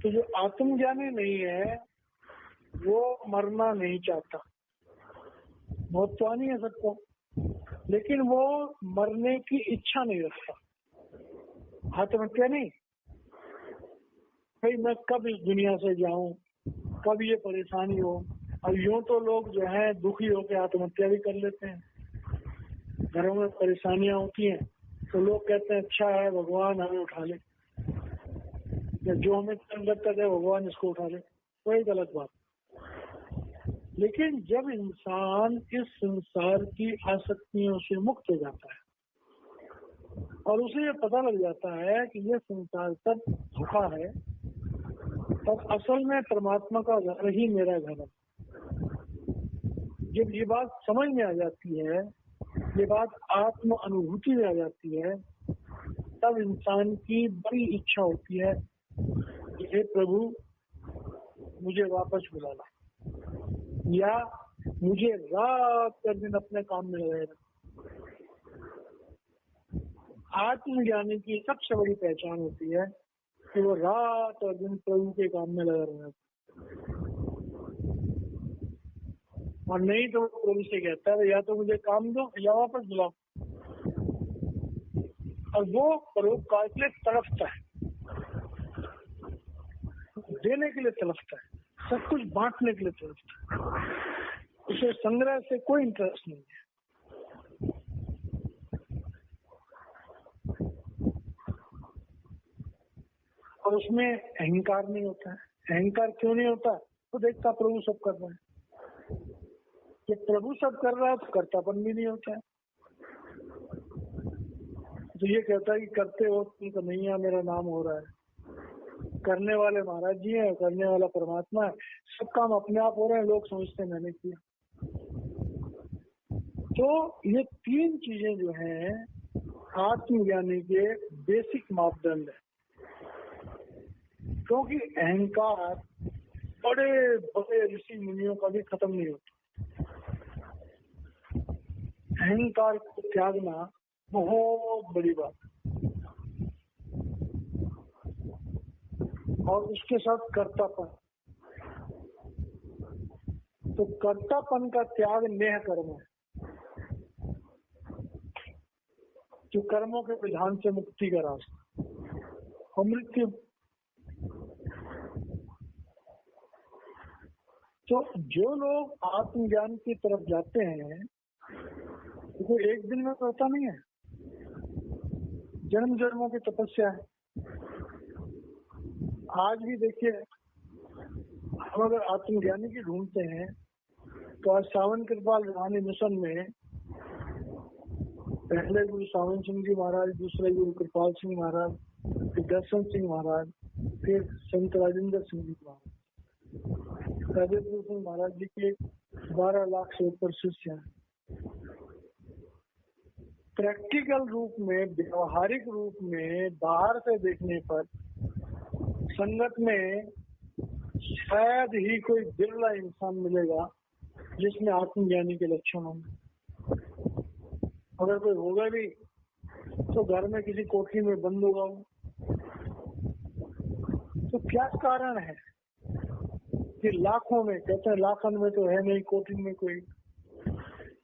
तो जो आत्मज्ञानी नहीं है वो मरना नहीं चाहता। मौत तो आनी है सबको, लेकिन वो मरने की इच्छा नहीं रखता। आत्महत्या नहीं, भाई मैं कब इस दुनिया से जाऊं, कब ये परेशानी हो। अब यूं तो लोग जो है दुखी होकर आत्महत्या भी कर लेते हैं। घरों में परेशानियां होती हैं तो लोग कहते हैं अच्छा है भगवान हमें उठा ले, या जो हमें लगता है भगवान इसको उठा ले, वही गलत बात। लेकिन जब इंसान इस संसार की आसक्तियों से मुक्त हो जाता है और उसे ये पता लग जाता है कि ये संसार सब धोखा है, तब असल में परमात्मा का घर ही मेरा घर है। जब ये बात समझ में आ जाती है, ये बात आत्म अनुभूति में आ जाती है, तब इंसान की बड़ी इच्छा होती है कि हे प्रभु मुझे वापस बुला ला, या मुझे रात कर दिन अपने काम में लगे रखो। आत्मज्ञानी की सबसे बड़ी पहचान होती है कि वो रात और दिन प्रभु के काम में लगा रहना, और नहीं तो प्रभु से कहता है या तो मुझे काम दो या वापस बुलाओ। और वो परोपकार के लिए तड़पता है, देने के लिए तड़पता है, सब कुछ बांटने के लिए तड़पता है। उसे संग्रह से कोई इंटरेस्ट नहीं है। और उसमें अहंकार नहीं होता है। अहंकार क्यों नहीं होता? तो देखता प्रभु सब कर रहा है। जब प्रभु सब कर रहा है तो कर्तापन भी नहीं होता है। तो ये कहता है कि करते हो तुम तो नहीं है, मेरा नाम हो रहा है। करने वाले महाराज जी हैं, करने वाला परमात्मा है। सब काम अपने आप हो रहे हैं, लोग समझते मैंने किया। तो ये तीन चीजें जो हैं आत्मज्ञानी के बेसिक मापदंड है। क्योंकि अहंकार बड़े बड़े ऋषि मुनियों का भी खत्म नहीं होता। अहंकार को त्यागना बहुत बड़ी बात है। और उसके साथ कर्तापन, तो कर्तापन का त्याग नेह कर्म है, जो कर्मों के विधान से मुक्ति का रास्ता और मृत्यु। तो जो लोग आत्मज्ञान की तरफ जाते हैं वो एक दिन में होता नहीं है, जन्म जन्मों की तपस्या है। आज भी देखिए, हम अगर आत्मज्ञानी की ढूंढते हैं तो आज सावन कृपाल रूहानी मिशन में पहले गुरु सावन सिंह जी महाराज, दूसरे गुरु कृपाल सिंह महाराज, फिर दर्शन सिंह महाराज, फिर संत राजेंद्र सिंह जी महाराज, राजेंद्र सिंह महाराज जी के 12 लाख से ऊपर शिष्य हैं। प्रैक्टिकल रूप में, व्यवहारिक रूप में, बाहर से देखने पर संगत में शायद ही कोई बिरला इंसान मिलेगा जिसमें आत्मज्ञानी के लक्षण होंगे। अगर कोई होगा भी तो घर में किसी कोठरी में बंद होगा वो। तो क्या कारण है कि लाखों में, कहते हैं लाखन में तो है नहीं, कोटि में कोई,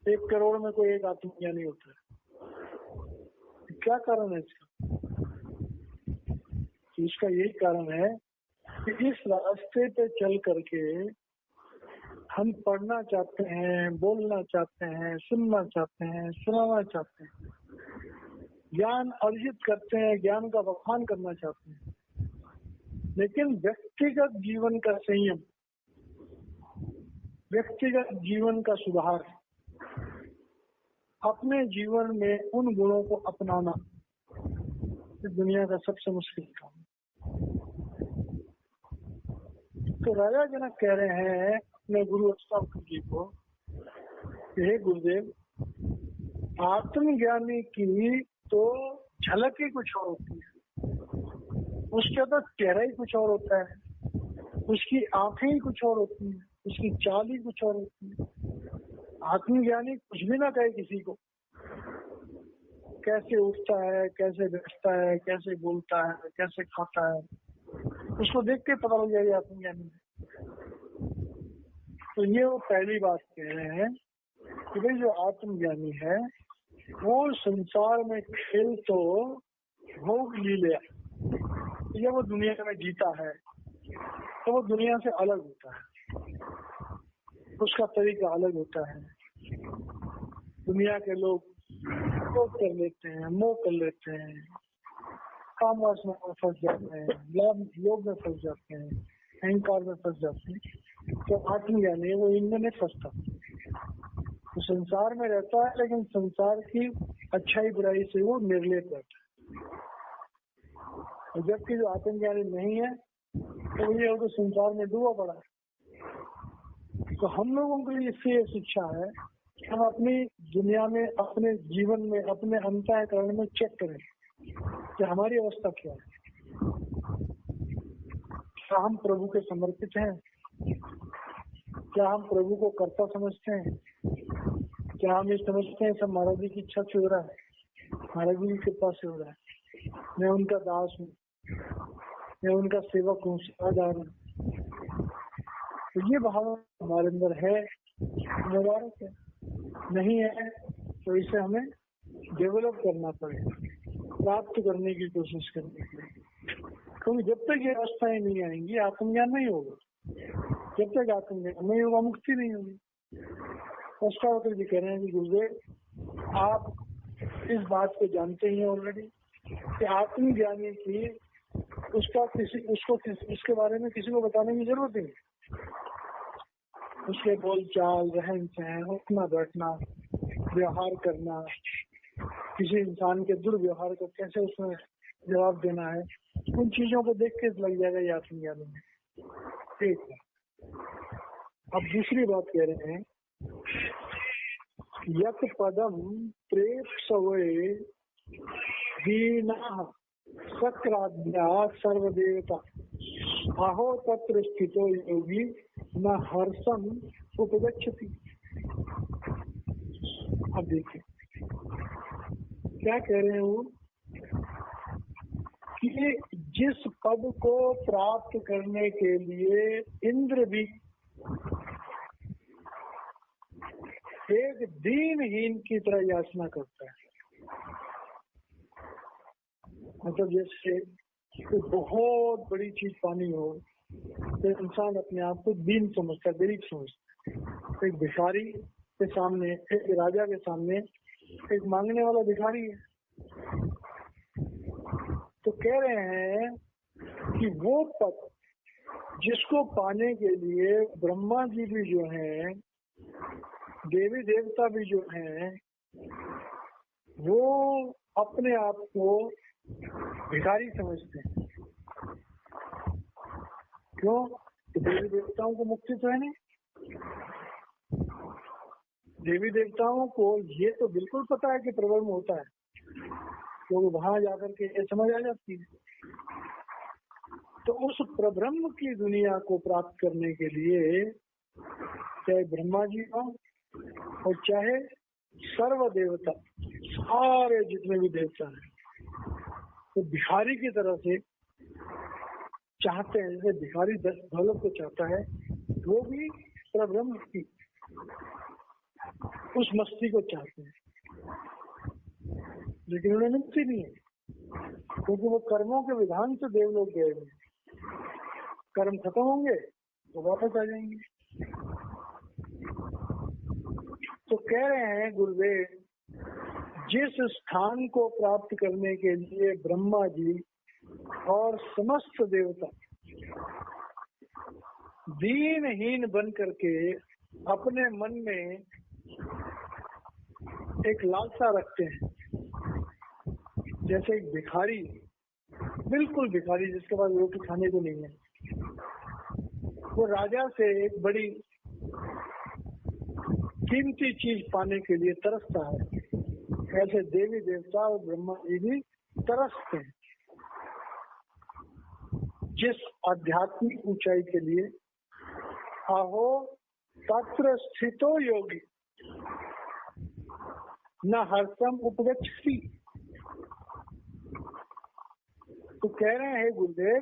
1 करोड़ में कोई एक आत्मज्ञानी होता है। क्या कारण है इसका? इसका यही कारण है कि इस रास्ते पे चल करके हम पढ़ना चाहते हैं, बोलना चाहते हैं, सुनना चाहते हैं, सुनाना चाहते हैं, ज्ञान अर्जित करते हैं, ज्ञान का बखान करना चाहते हैं, लेकिन व्यक्तिगत जीवन का संयम, व्यक्तिगत जीवन का सुधार, अपने जीवन में उन गुणों को अपनाना इस दुनिया का सबसे मुश्किल काम है। तो राजा जनक कह रहे हैं अपने गुरु अष्टावक्र जी को, हे गुरुदेव, आत्मज्ञानी की तो झलक ही कुछ और होती है, उसका तो चेहरा ही कुछ और होता है, उसकी आंखें ही कुछ और होती है, उसकी चाल ही कुछ और होती है। आत्मज्ञानी कुछ भी ना कहे किसी को, कैसे उठता है, कैसे बैठता है, कैसे बोलता है, कैसे खाता है, उसको देख के पता लग जाएगा आत्मज्ञानी है। तो ये वो पहली बात कह रहे हैं कि भाई जो आत्मज्ञानी है वो संसार में खेल तो भोग लीला, जब वो दुनिया में जीता है तो वो दुनिया से अलग होता है, उसका तरीका अलग होता है। दुनिया के लोग क्रोध कर लेते हैं, मोह कर लेते हैं, काम वासना में फंस जाते हैं, लोभ में फंस जाते हैं, अहंकार में फंस जाते हैं। तो आत्मज्ञानी वो इनमें नहीं फंसता, तो संसार में रहता है लेकिन संसार की अच्छाई बुराई से वो निर्लेप रहता है। और जबकि जो आत्मज्ञानी नहीं है तो ये तो संसार में डूबा पड़ा है। तो हम लोगों के लिए इससे ये शिक्षा है कि हम अपनी दुनिया में, अपने जीवन में, अपने अंतःकरण में चेक करें कि हमारी अवस्था क्या है। क्या हम प्रभु के समर्पित हैं? क्या हम प्रभु को कर्ता समझते हैं? क्या हम ये समझते हैं सब महाराज जी की इच्छा से हो रहा है, महाराज जी की कृपा से हो रहा है, मैं उनका दास हूँ, मैं उनका सेवक हूँ, सेवादार हूँ। तो ये भाव हमारे अंदर है, मुबारक है। नहीं है तो इसे हमें डेवलप करना पड़ेगा, प्राप्त करने की कोशिश करनी पड़ेगी। क्योंकि जब तक ये अवस्थाएं नहीं आएंगी आत्मज्ञान नहीं होगा, जब तक आत्मज्ञान नहीं होगा मुक्ति नहीं होगी। अष्टावक्र जी कह रहे हैं कि गुरुदेव आप इस बात को जानते ही ऑलरेडी कि आत्मज्ञानी की उसके बारे में किसी को बताने की जरूरत नहीं। उसके बोल चाल, रहन सहन, उठना बैठना, व्यवहार करना, किसी इंसान के दुर्व्यवहार को कैसे उसमें जवाब देना है, उन चीजों को देख के लग जाएगा ये आत्मज्ञानी में। ठीक है। अब दूसरी बात कह रहे हैं, यत पदम प्रेप्सवे दीना सक्राद्या सर्वदेवता अहो तत्र स्थितो योगी न हर्षम उपगच्छति। अब देखिए क्या कह रहे हैं वो कि जिस पद को प्राप्त करने के लिए इंद्र भी एक दीनहीन की तरह याचना करता है, मतलब जैसे तो बहुत बड़ी चीज पानी हो तो इंसान अपने आप को दीन समझता है, गरीब समझता है। एक भिखारी के सामने, एक राजा के सामने एक मांगने वाला भिखारी है। तो कह रहे हैं कि वो पद जिसको पाने के लिए ब्रह्मा जी भी जो हैं, देवी देवता भी जो हैं, वो अपने आप को भिखारी समझते हैं। क्यों? तो देवी देवताओं को मुक्ति तो है नहीं। देवी देवताओं को ये तो बिल्कुल पता है कि प्रब्रह्म होता है, तो वहां जाकर के ये समझ आ जाती है। तो उस प्रब्रह्म की दुनिया को प्राप्त करने के लिए चाहे ब्रह्मा जी हो और चाहे सर्व देवता, सारे जितने भी देवता हैं, तो भिखारी की तरह से चाहते हैं। जैसे भिखारी दौलत को चाहता है, वो भी प्रब्रह्म की उस मस्ती को चाहते हैं, लेकिन उन्हें मुक्ति नहीं है, क्योंकि वो कर्मों के विधान से देवलोक गए हैं। कर्म खत्म होंगे तो वापस आ जाएंगे। तो कह रहे हैं गुरुदेव, जिस स्थान को प्राप्त करने के लिए ब्रह्मा जी और समस्त देवता दीनहीन बन करके अपने मन में एक लालसा रखते हैं, जैसे एक भिखारी, बिल्कुल भिखारी जिसके पास रोटी खाने को नहीं है, वो राजा से एक बड़ी कीमती चीज पाने के लिए तरसता है, ऐसे देवी देवता और ब्रह्मा जी भी तरसते हैं जिस आध्यात्मिक ऊंचाई के लिए। आहो तत्र स्थितो योगी न हर्षम उपगच्छति। तो कह रहे हैं गुरुदेव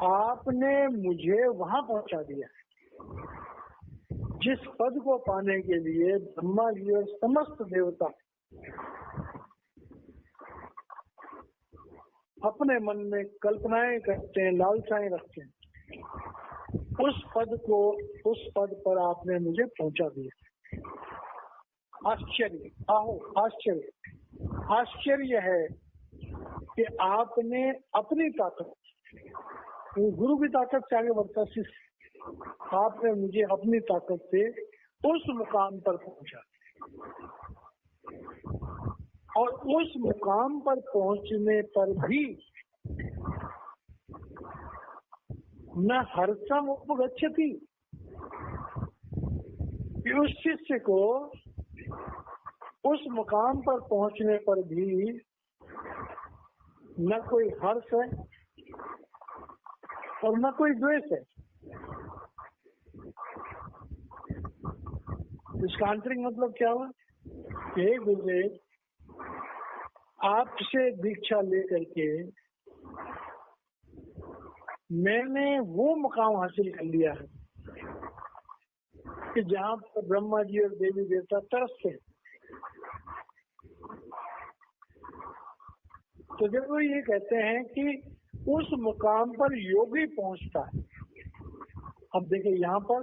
आपने मुझे वहां पहुंचा दिया जिस पद को पाने के लिए ब्रह्मा जी और समस्त देवता अपने मन में कल्पनाएं करते हैं, लालसाएं रखते हैं, उस पद पर आपने मुझे पहुंचा दिया। आश्चर्य, आश्चर्य है कि आपने अपनी ताकत, गुरु की ताकत से आगे बढ़ता शिष्य, आपने मुझे अपनी ताकत से उस मुकाम पर पहुंचा और उस मुकाम पर पहुंचने पर भी न हर्षम उपगच्छति, उस शिष्य को उस मुकाम पर पहुंचने पर भी न कोई हर्ष है और न कोई द्वेष है। इसका आंतरिक मतलब क्या हुआ? हे गुरुदेव, आपसे दीक्षा लेकर के मैंने वो मुकाम हासिल कर लिया है कि जहाँ पर ब्रह्मा जी और देवी देवता तरसते हैं। तो जब वो ये कहते हैं कि उस मुकाम पर योगी पहुंचता है, अब देखिए यहाँ पर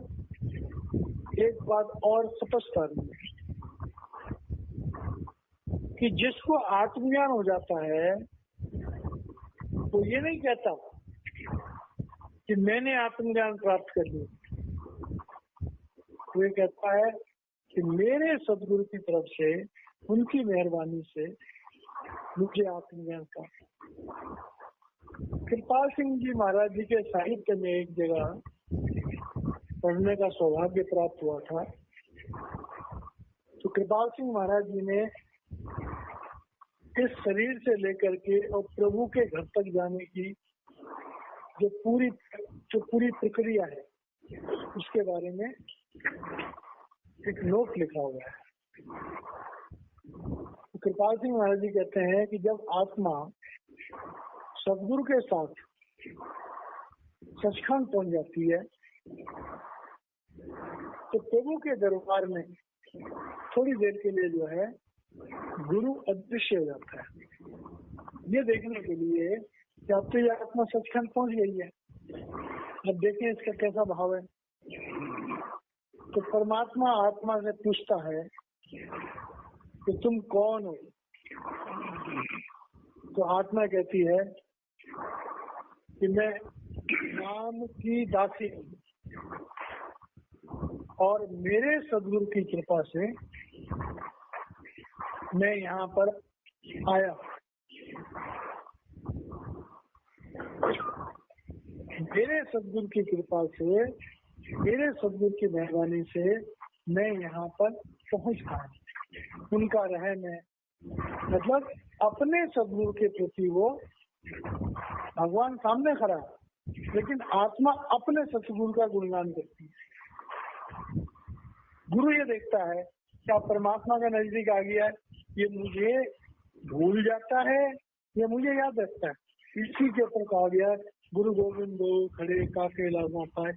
एक बात और स्पष्ट आ रही है कि जिसको आत्मज्ञान हो जाता है वो ये नहीं कहता कि मैंने आत्मज्ञान प्राप्त कर लिया, वो ये कहता है कि मेरे सदगुरु की तरफ से, उनकी मेहरबानी से मुझे आत्मज्ञान प्राप्त। कृपाल सिंह जी महाराज जी के साहित्य में एक जगह पढ़ने का सौभाग्य प्राप्त हुआ था। तो कृपाल सिंह महाराज जी ने इस शरीर से लेकर के और प्रभु के घर तक जाने की जो पूरी प्रक्रिया है उसके बारे में एक नोट लिखा हुआ है। तो कृपाल सिंह महाराज जी कहते हैं कि जब आत्मा सदगुरु के साथ सचखंड पहुंच जाती है तो प्रभु के दरबार में थोड़ी देर के लिए जो है गुरु अदृश्य हो जाता है, ये देखने के लिए कि अब तो ये आत्मा सचखंड पहुंच गई है, अब देखें इसका कैसा भाव है। तो परमात्मा आत्मा से पूछता है कि तुम कौन हो? तो आत्मा कहती है कि मैं नाम की दासी हूँ और मेरे सदगुरु की कृपा से मैं यहाँ पर आया। मेरे सदगुरु की कृपा से, मेरे सदगुरु की मेहरबानी से मैं यहाँ पर पहुँच पाया। उनका रहने मतलब अपने सदगुरु के प्रति वो भगवान सामने खड़ा है, लेकिन आत्मा अपने सदगुरु का गुणगान करती है। गुरु ये देखता है क्या परमात्मा का नजदीक आ गया है, ये मुझे भूल जाता है, ये मुझे याद रखता है। इसी के ऊपर कहा गया गुरु गोविंद दो खड़े काके लागा पाए,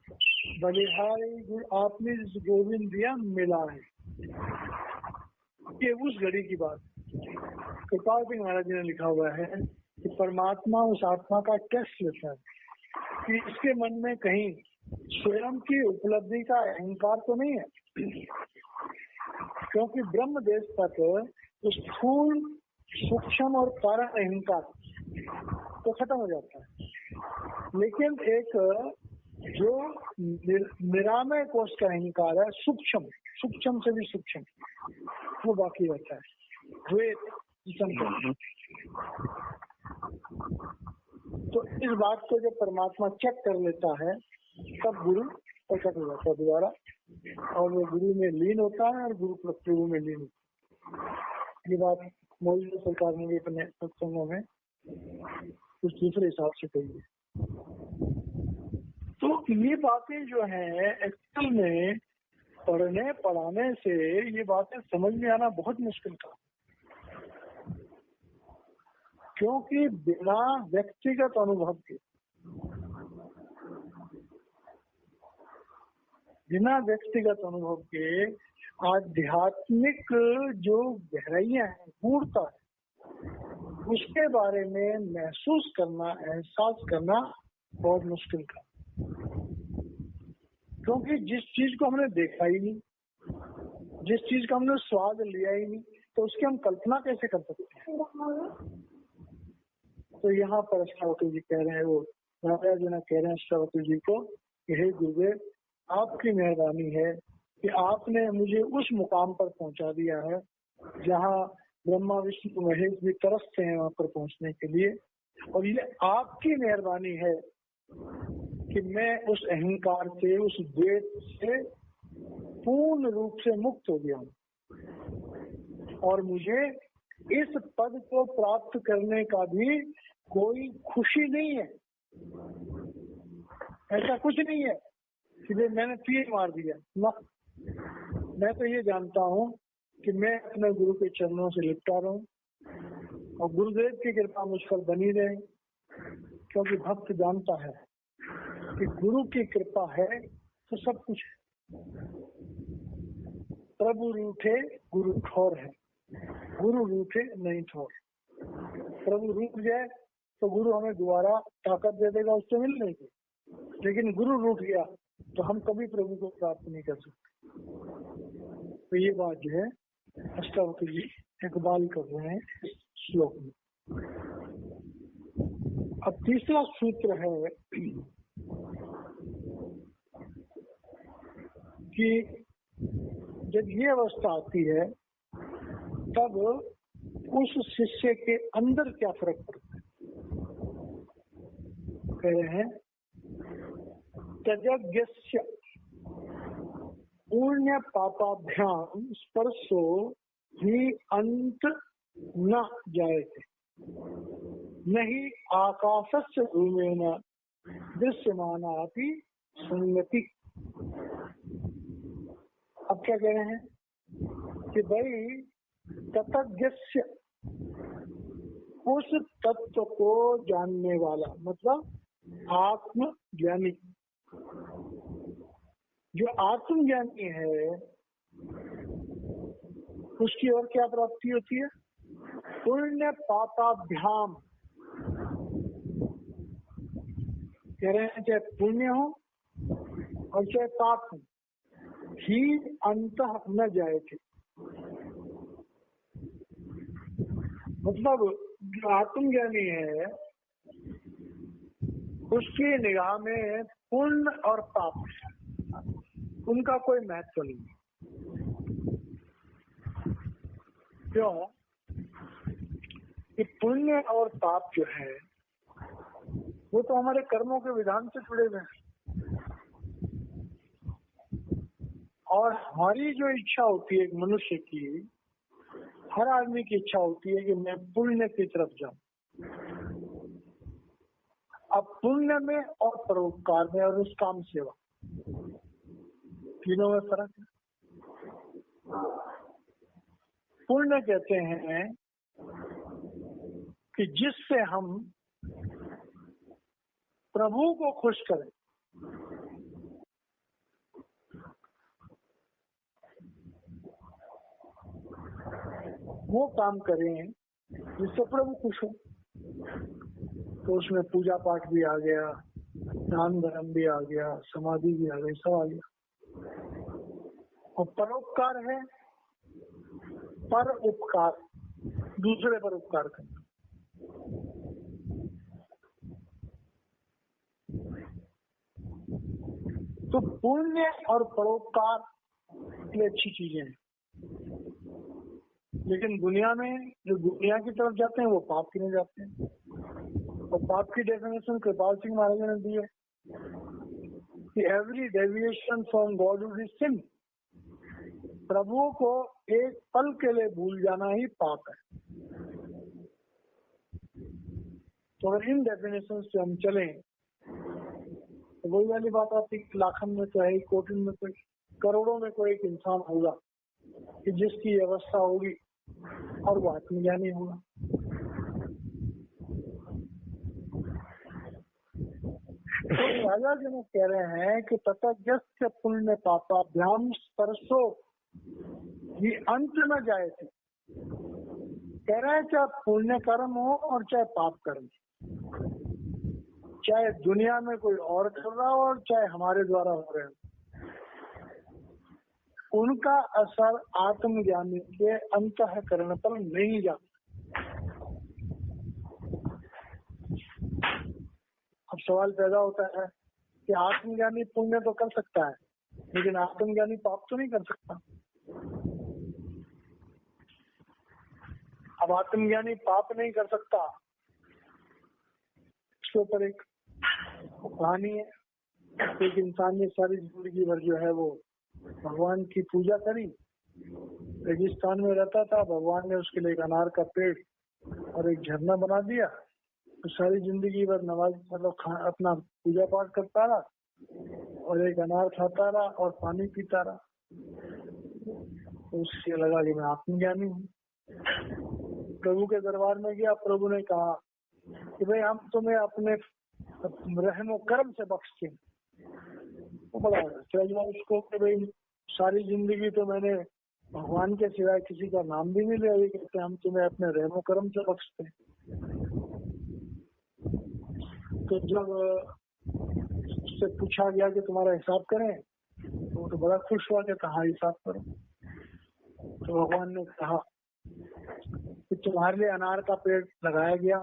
बलिहारी गुरु आपने गोविंद दिया मिला है। ये उस घड़ी की बात कृपाल सिंह महाराज जी ने लिखा हुआ है कि परमात्मा उस आत्मा का टेस्ट लेता है कि इसके मन में कहीं स्वयं की उपलब्धि का अहंकार तो नहीं है, क्योंकि ब्रह्म देश तक स्थूल सूक्ष्म और कारण अहंकार तो खत्म हो जाता है, लेकिन एक जो निरामय कोष का अहंकार है, सूक्ष्म से भी सूक्ष्म, वो बाकी रहता है। तो इस बात को जब परमात्मा चेक कर लेता है तब गुरु प्रकट हो जाता है दोबारा, और वो गुरु में लीन होता है और गुरु प्रभु में लीन होता है। ये बात मौजूदा सरकार ने भी अपने सत्संगों में कुछ दूसरे हिसाब से कही है। तो ये बातें जो है एक्चुअल में पढ़ने पढ़ाने से ये बातें समझ में आना बहुत मुश्किल था, क्योंकि बिना व्यक्तिगत अनुभव के बिना व्यक्तिगत अनुभव के आध्यात्मिक जो गहराइयां हैं, गूढ़ता है, उसके बारे में महसूस करना, एहसास करना बहुत मुश्किल था। क्योंकि जिस चीज को हमने देखा ही नहीं, जिस चीज का हमने स्वाद लिया ही नहीं, तो उसकी हम कल्पना कैसे कर सकते हैं। तो यहाँ पर अष्टावक्र जी कह रहे हैं, वो राजा जना कह रहे हैं अष्टावक्र जी को, हे गुरुदेव, आपकी मेहरबानी है कि आपने मुझे उस मुकाम पर पहुंचा दिया है जहाँ ब्रह्मा विष्णु महेश भी तरसते हैं वहां पर पहुंचने के लिए। और ये आपकी मेहरबानी है कि मैं उस अहंकार से, उस द्वेष से पूर्ण रूप से मुक्त हो गया हूँ और मुझे इस पद को प्राप्त करने का भी कोई खुशी नहीं है। ऐसा कुछ नहीं है कि मैंने तीर मार दिया ना। मैं तो ये जानता हूँ कि मैं अपने गुरु के चरणों से लिपटा रहा हूँ और गुरुदेव की कृपा मुझ पर बनी रहे, क्योंकि भक्त जानता है कि गुरु की कृपा है तो सब कुछ है। प्रभु रूठे गुरु ठोर है, गुरु रूठे नहीं ठोर। प्रभु रूठ जाए तो गुरु हमें दोबारा ताकत दे देगा उससे मिलने की, लेकिन गुरु रूठ गया तो हम कभी प्रभु को प्राप्त नहीं कर सकते। तो ये बात जो है अष्टावक्र जी इकबाल कर रहे हैं इस श्लोक में। अब तीसरा सूत्र है कि जब ये अवस्था आती है तब उस शिष्य के अंदर क्या फर्क पड़ता है। कह रहे हैं त्यजज्ञस्य पुण्य पापाभ्याम स्पर्शो ही अंत न जायते, नहीं आकाशस्य धूमेन दृश्यमानापि संगति। अब क्या कह रहे हैं कि भाई ततज्ञस्य, उस तत्व को जानने वाला, मतलब आत्मज्ञानी। जो आत्मज्ञानी है उसकी और क्या प्राप्ति होती है। पुण्य पापाभ्याम, कह रहे हैं चाहे पुण्य हो और चाहे पाप हो, ही अंत न जाए थे। मतलब जो आत्मज्ञानी है उसकी निगाह में पुण्य और पाप उनका कोई महत्व नहीं। क्यों कि पुण्य और पाप जो है वो तो हमारे कर्मों के विधान से जुड़े हुए हैं। और हमारी जो इच्छा होती है एक मनुष्य की, हर आदमी की इच्छा होती है कि मैं पुण्य की तरफ जाऊं। अब पुण्य में और परोपकार में और निष्काम सेवा तीनों में फर्क है। पुण्य कहते हैं कि जिससे हम प्रभु को खुश करें, वो काम करें जिससे प्रभु खुश हो। तो उसमें पूजा पाठ भी आ गया, दान धर्म भी आ गया, समाधि भी आ गई, सब आ गया। और परोपकार है, पर उपकार, दूसरे पर उपकार करना। तो पुण्य और परोपकार ये अच्छी चीजें हैं, लेकिन दुनिया में जो दुनिया की तरफ जाते हैं वो पाप की नहीं जाते हैं। और पाप की डेफिनेशन कृपाल सिंह महाराज ने दी है कि every deviation from God is sin. प्रभु को एक पल के लिए भूल जाना ही पाप है। तो अगर इन डेफिनेशन से हम चलें तो वही वाली बात आती है, लाखन में तो है, कोटिन में तो, करोड़ों में कोई एक इंसान होगा कि जिसकी अवस्था होगी और वो आत्मज्ञानी होगा। तो राजा जनक कह रहे हैं कि ततज्ञस्य पुण्य पापाभ्याम स्पर्शो ये अंत न जाए थे। कह रहे हैं चाहे पुण्य कर्म हो और चाहे पाप कर्म, चाहे दुनिया में कोई और कर रहा हो और चाहे हमारे द्वारा हो रहे हो, उनका असर आत्मज्ञानी के अंतःकरण पर नहीं जाता। अब सवाल पैदा होता है कि आत्मज्ञानी पुण्य तो कर सकता है लेकिन आत्मज्ञानी पाप तो नहीं कर सकता। अब आत्मज्ञानी पाप नहीं कर सकता, इसके ऊपर एक कहानी है। एक इंसान ने सारी जिंदगी भर जो है वो भगवान की पूजा करी, रेगिस्तान में रहता था, भगवान ने उसके लिए एक अनार का पेड़ और एक झरना बना दिया। तो सारी जिंदगी भर नमाज मतलब अपना पूजा पाठ करता रहा और एक अनार खाता रहा और पानी पीता रहा। तो उससे लगा कि मैं आत्मज्ञानी हूँ। प्रभु के दरबार में गया, प्रभु ने कहा कि भाई हम तुम्हें अपने रहमो कर्म से बख्शते हैं। वो बड़ा चला उसको कि भाई सारी जिंदगी तो मैंने भगवान के सिवाय किसी का नाम भी नहीं लिया, ये कहते हम तुम्हें अपने रहमो कर्म से बख्शते हैं। तो जब उससे पूछा गया कि तुम्हारा हिसाब करें, तो वो तो बड़ा खुश हुआ कि कहा हिसाब करो। तो भगवान ने कहा कि तुम्हारे लिए अनार का पेड़ लगाया गया,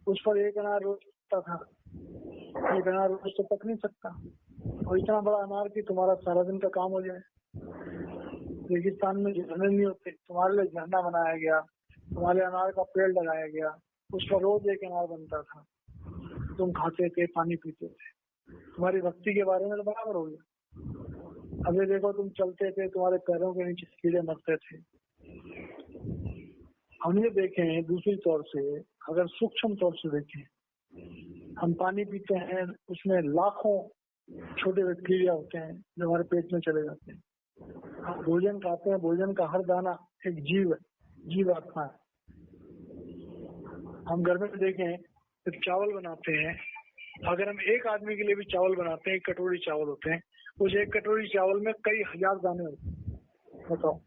उस पर एक अनार रोज पकता था, एक अनार रोज तो पक नहीं सकता, और इतना बड़ा अनार कि तुम्हारा सारा दिन का काम हो जाए। रेगिस्तान में झरने नहीं होते, तुम्हारे लिए झरना बनाया गया, तुम्हारे अनार का पेड़ लगाया गया, उस पर रोज एक अनार बनता था, तुम खाते थे, पानी पीते थे, तुम्हारी भक्ति के बारे में तो बराबर हो गया। अभी देखो तुम चलते थे, तुम्हारे पैरों के नीचे कीड़े मरते थे। हमने देखे दूसरी तौर से, अगर सूक्ष्म तौर से देखें, हम पानी पीते हैं उसमें लाखों छोटे कीड़े होते हैं जो हमारे पेट में चले जाते हैं। हम भोजन खाते हैं, भोजन का हर दाना एक जीव है, जीव आत्मा है। हम घर में देखें जब चावल बनाते हैं, अगर हम एक आदमी के लिए भी चावल बनाते हैं, एक कटोरी चावल होते हैं, उस एक कटोरी चावल में कई हजार दाने होते हैं। बताओ,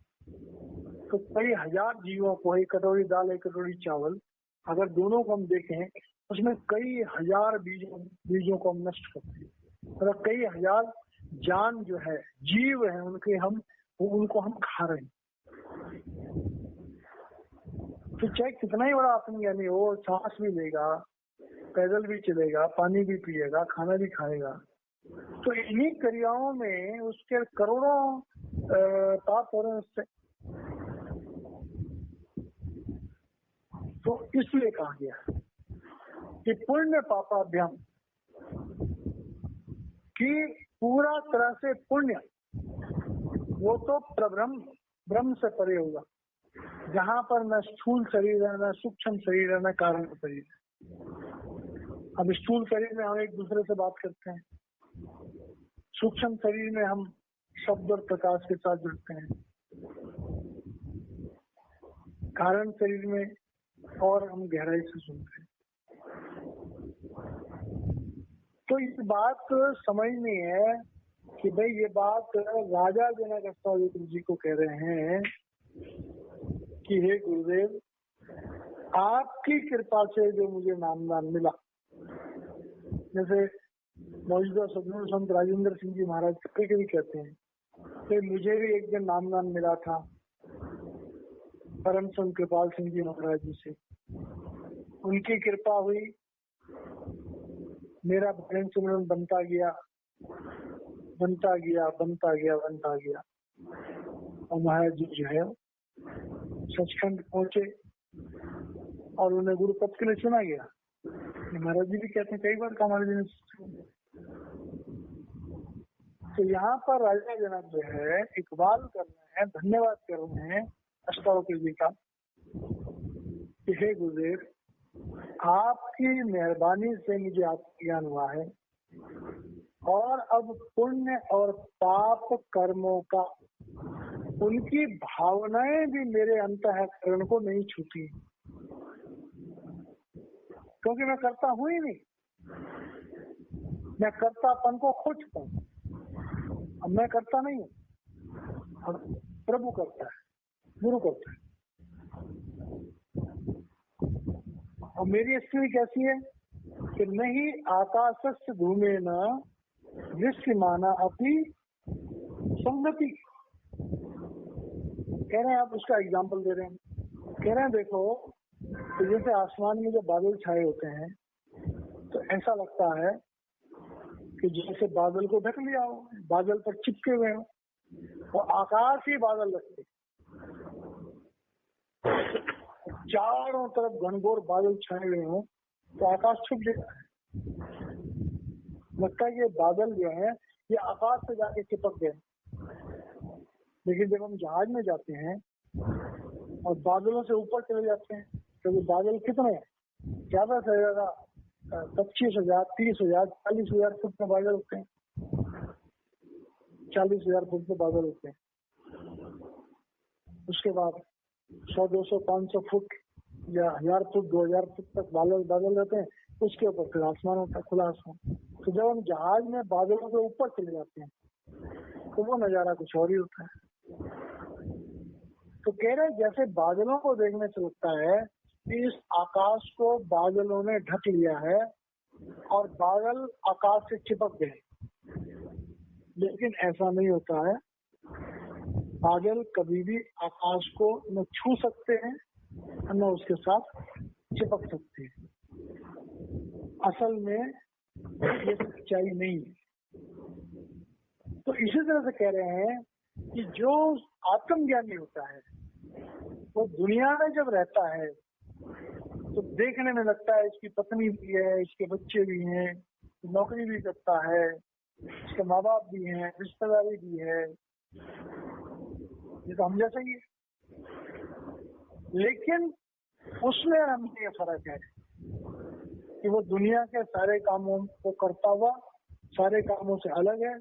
तो कई हजार जीवों को एक कटोरी दाल, एक कटोरी चावल, अगर दोनों को हम देखें उसमें कई हजार बीजों को हम नष्ट करते हैं। मतलब कई हजार जान जो है, जीव है, उनको हम खा रहे हैं। तो चाहे कितना ही बड़ा आत्मज्ञानी हो, सांस भी लेगा, पैदल भी चलेगा, पानी भी पिएगा, खाना भी खाएगा, तो इन्हीं क्रियाओं में उसके करोड़ों पाप हो रहे हैं उससे। तो इसलिए कहा गया कि पुण्य पापाभ्याम, कि पूरा तरह से पुण्य वो तो ब्रह्म से परे होगा, जहां पर न स्थूल शरीर है, न सूक्ष्म शरीर है, न कारण शरीर है। अब स्थूल शरीर में हम एक दूसरे से बात करते हैं, सूक्ष्म शरीर में हम शब्द और प्रकाश के साथ जुड़ते हैं, कारण शरीर में और हम गहराई से सुनते हैं। तो इस बात समझनी है कि भाई ये बात राजा जनक अष्टावक्र जी को कह रहे हैं कि हे गुरुदेव, आपकी कृपा से जो मुझे नामदान मिला, जैसे मौजूदा सदगुरु संत राजेंद्र सिंह जी महाराज कभी कहते हैं कि मुझे भी एक दिन नामदान मिला था परम संत कृपाल सिंह जी महाराज जी से, उनकी कृपा हुई, मेरा भजन सुमरन बनता गया, और महाराज जी जो है सचखंड पहुंचे और उन्हें गुरु पद के लिए चुना गया। महाराज जी भी कहते हैं कई बार का महाराज जी ने। तो यहाँ पर राजा जनक जो है इकबाल कर रहे हैं, धन्यवाद कर रहे हैं अष्टावक्र जी का कि हे गुरुदेव, आपकी मेहरबानी से मुझे आत्मज्ञान हुआ है और अब पुण्य और पाप कर्मों का, उनकी भावनाएं भी मेरे अंतःकरण को नहीं छूती, क्योंकि मैं करता हूं ही नहीं। मैं कर्तापन को खो चुका हूँ। अब मैं करता नहीं हूँ, अब प्रभु करता है, गुरु करता है। और मेरी स्थिति कैसी है कि नहीं आकाशस्य धूमेन दृश्यमाना अपनी संगति। कह रहे हैं, आप उसका एग्जाम्पल दे रहे हैं। कह रहे हैं देखो, तो जैसे आसमान में जब बादल छाए होते हैं तो ऐसा लगता है कि जैसे बादल को ढक लिया हो, बादल पर चिपके हुए हो, और आकाश ही बादल लगते, चारों तरफ घनघोर बादल छाए हुए हो तो आकाश छुप जाता है। लगता है कि बादल जो है ये आकाश से जाके चिपक गए। लेकिन जब हम जहाज में जाते हैं और बादलों से ऊपर चले जाते हैं, तो बादल कितने हैं, ज्यादा से ज्यादा 25,000, 30,000, 40,000 फुट में बादल होते हैं। 40,000 फुट में बादल होते हैं। उसके बाद 100, 200, 500 फुट या 1000 फुट, 2000 फुट तक बादल रहते हैं। उसके ऊपर फिर आसमान होता है, खुला आसमान। तो जब हम जहाज में बादलों के ऊपर चले जाते हैं तो वो नजारा कुछ और ही होता है। तो कह रहे जैसे बादलों को देखने से लगता है कि इस आकाश को बादलों ने ढक लिया है और बादल आकाश से चिपक गए, लेकिन ऐसा नहीं होता है। बादल कभी भी आकाश को न छू सकते हैं न उसके साथ चिपक सकते हैं। असल में ये सच्चाई नहीं है। तो इसी तरह से कह रहे हैं कि जो आत्मज्ञानी होता है वो दुनिया में जब रहता है तो देखने में लगता है इसकी पत्नी भी है, इसके बच्चे भी हैं, नौकरी भी करता है, इसके माँ बाप भी हैं, रिश्तेदारी भी है, ये तो हम जैसा ही है। लेकिन उसमें हमें ये फर्क है कि वो दुनिया के सारे कामों को करता हुआ सारे कामों से अलग है।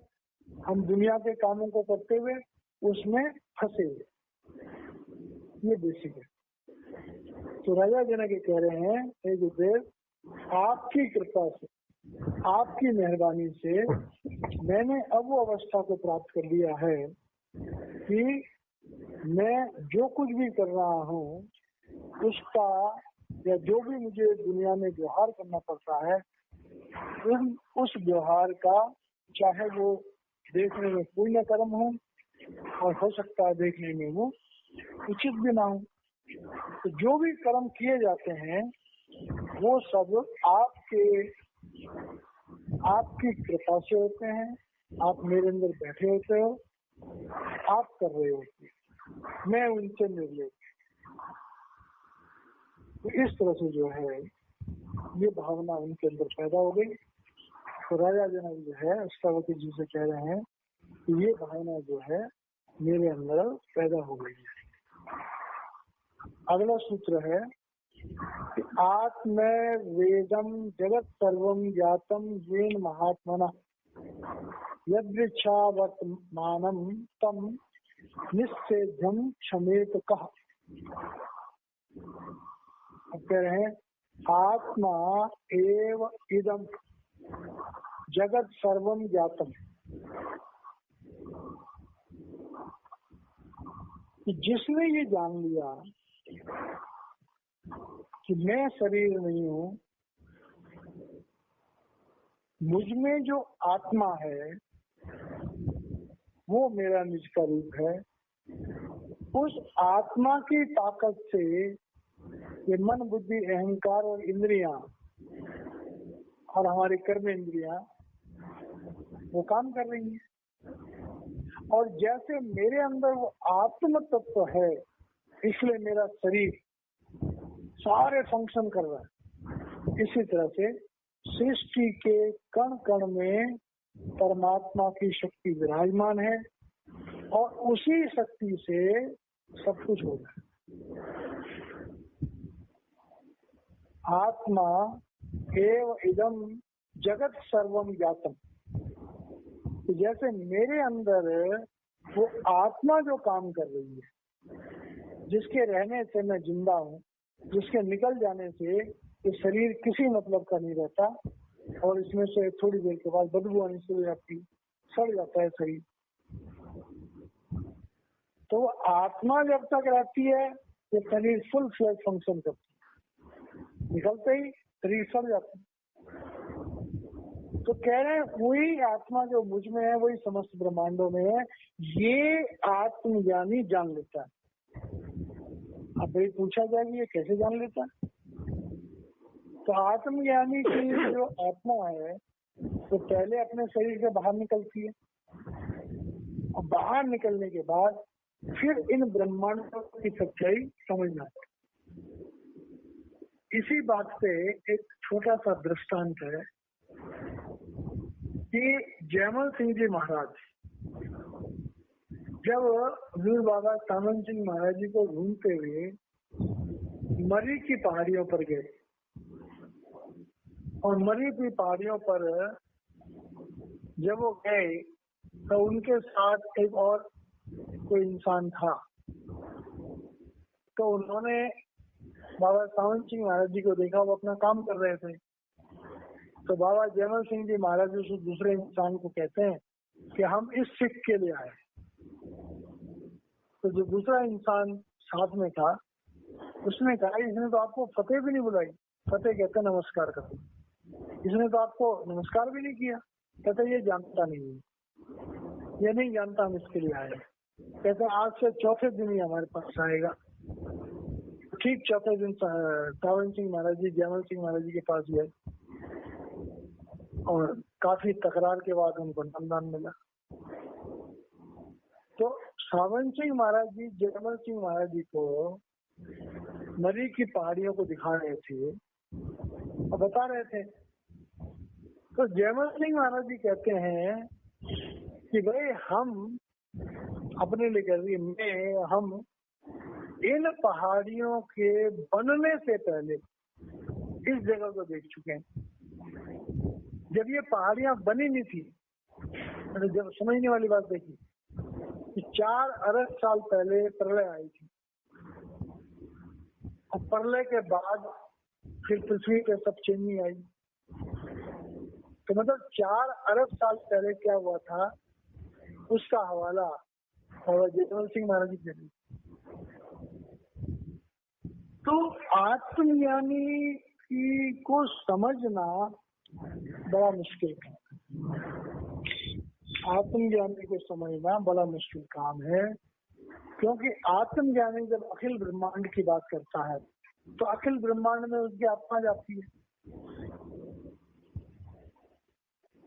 हम दुनिया के कामों को करते हुए उसमें फंसे हुए। ये बेसिक है। तो राजा जनक ये कह रहे हैं, हे गुरुदेव, आपकी कृपा से, आपकी मेहरबानी से मैंने अब वो अवस्था को प्राप्त कर लिया है कि मैं जो कुछ भी कर रहा हूँ उसका या जो भी मुझे दुनिया में व्यवहार करना पड़ता है उस व्यवहार का, चाहे वो देखने में पुण्य कर्म हो और हो सकता है देखने में वो उचित भी ना हो, तो जो भी कर्म किए जाते हैं वो सब आपकी कृपा से होते हैं। आप मेरे अंदर बैठे होते हो, आप कर रहे होते, मैं उनसे निर्लेप। तो इस तरह से जो है ये भावना उनके अंदर पैदा हो गई। तो राजा जनक जो है अष्टावक्र जी से कह रहे हैं कि ये भावना जो है मेरे अंदर पैदा हो गई है। अगला सूत्र है कि आत्म वेदम जगत सर्वम ज्ञातम येन महात्मना यदृच्छा वर्तमानम तम निश्चेद्यम क्षमेत कह। कह रहे हैं आत्मा एव इदम जगत सर्वम ज्ञातम, कि जिसने ये जान लिया कि मैं शरीर नहीं हूँ, मुझ में जो आत्मा है वो मेरा निज का रूप है, उस आत्मा की ताकत से ये मन, बुद्धि, अहंकार और इंद्रियां और हमारी कर्म इंद्रियां वो काम कर रही हैं। और जैसे मेरे अंदर वो आत्म तत्व है इसलिए मेरा शरीर सारे फंक्शन कर रहा है। इसी तरह से सृष्टि के कण कण में परमात्मा की शक्ति विराजमान है और उसी शक्ति से सब कुछ हो रहा है। आत्मा एव इदम जगत सर्वम ज्ञातम, जैसे मेरे अंदर वो आत्मा जो काम कर रही है, जिसके रहने से मैं जिंदा हूँ, जिसके निकल जाने से ये शरीर किसी मतलब का नहीं रहता, और इसमें से थोड़ी देर के बाद बदबू आनी शुरू हो जाती, सड़ जाता है शरीर। तो आत्मा जब तक रहती है ये शरीर फुल फ्लैश फंक्शन करती है, निकलते ही शरीर सड़ जाता है। तो कह रहे हैं वही आत्मा जो मुझ में है वही समस्त ब्रह्मांडों में है, ये आत्मज्ञानी जान लेता है। अब भाई पूछा जाए कि ये कैसे जान लेता है? तो आत्मज्ञानी की जो आत्मा है तो पहले अपने शरीर से बाहर निकलती है और बाहर निकलने के बाद फिर इन ब्रह्मांडों की सच्चाई समझना है। इसी बात पे एक छोटा सा दृष्टांत है कि जयमल सिंह जी महाराज जब हजूर बाबा सामन सिंह महाराज जी को ढूंढते हुए मरी की पहाड़ियों पर गए और मरी की पहाड़ियों पर जब वो गए तो उनके साथ एक और कोई इंसान था। तो उन्होंने बाबा सावन सिंह महाराज जी को देखा, वो अपना काम कर रहे थे। तो बाबा जयमल सिंह जी महाराज उस दूसरे इंसान को कहते हैं कि हम इस सिख के लिए आए। तो जो दूसरा इंसान साथ में था उसने कहा इसने तो आपको फतेह भी नहीं बुलाई। फतेह कहते नमस्कार करते, इसने तो आपको नमस्कार भी नहीं किया। कहते ये जानता नहीं है, ये नहीं जानता हम इसके लिए आए। कहते आज से चौथे दिन ही हमारे पास आएगा। ठीक चौथे दिन सावन सिंह महाराज जी जयमल सिंह महाराज जी के पास गए और काफी तकरार के बाद उनको नामदान मिला। तो सावन सिंह महाराज जी जयमल सिंह महाराज जी को मरी की पहाड़ियों को दिखा रहे थे और बता रहे थे। तो जयमल सिंह महाराज जी कहते हैं कि भाई हम अपने लिए कह रही मैं हम इन पहाड़ियों के बनने से पहले इस जगह को देख चुके हैं। जब ये पहाड़ियां बनी नहीं थी, मैंने जब समझने वाली बात देखी कि 4 अरब साल पहले प्रलय आई थी और प्रलय के बाद फिर पृथ्वी पे सब चेंजिंग आई। तो मतलब 4 अरब साल पहले क्या हुआ था उसका हवाला बाबा जयमल सिंह महाराज जी ने। तो आत्मज्ञानी की को समझना बड़ा मुश्किल काम है। आत्मज्ञानी को समझना बड़ा मुश्किल काम है, क्योंकि आत्मज्ञानी जब अखिल ब्रह्मांड की बात करता है तो अखिल ब्रह्मांड में उसकी आत्मा जाती है,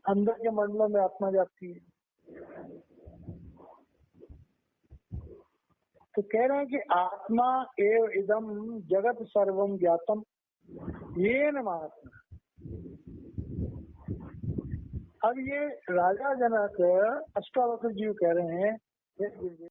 अंदर के मंडलों में आत्मा जाती है। तो कह रहे हैं कि आत्मा एव इदम जगत सर्वम ज्ञातम येन महात्मा। अब ये राजा जनक अष्टावक्र जी कह रहे हैं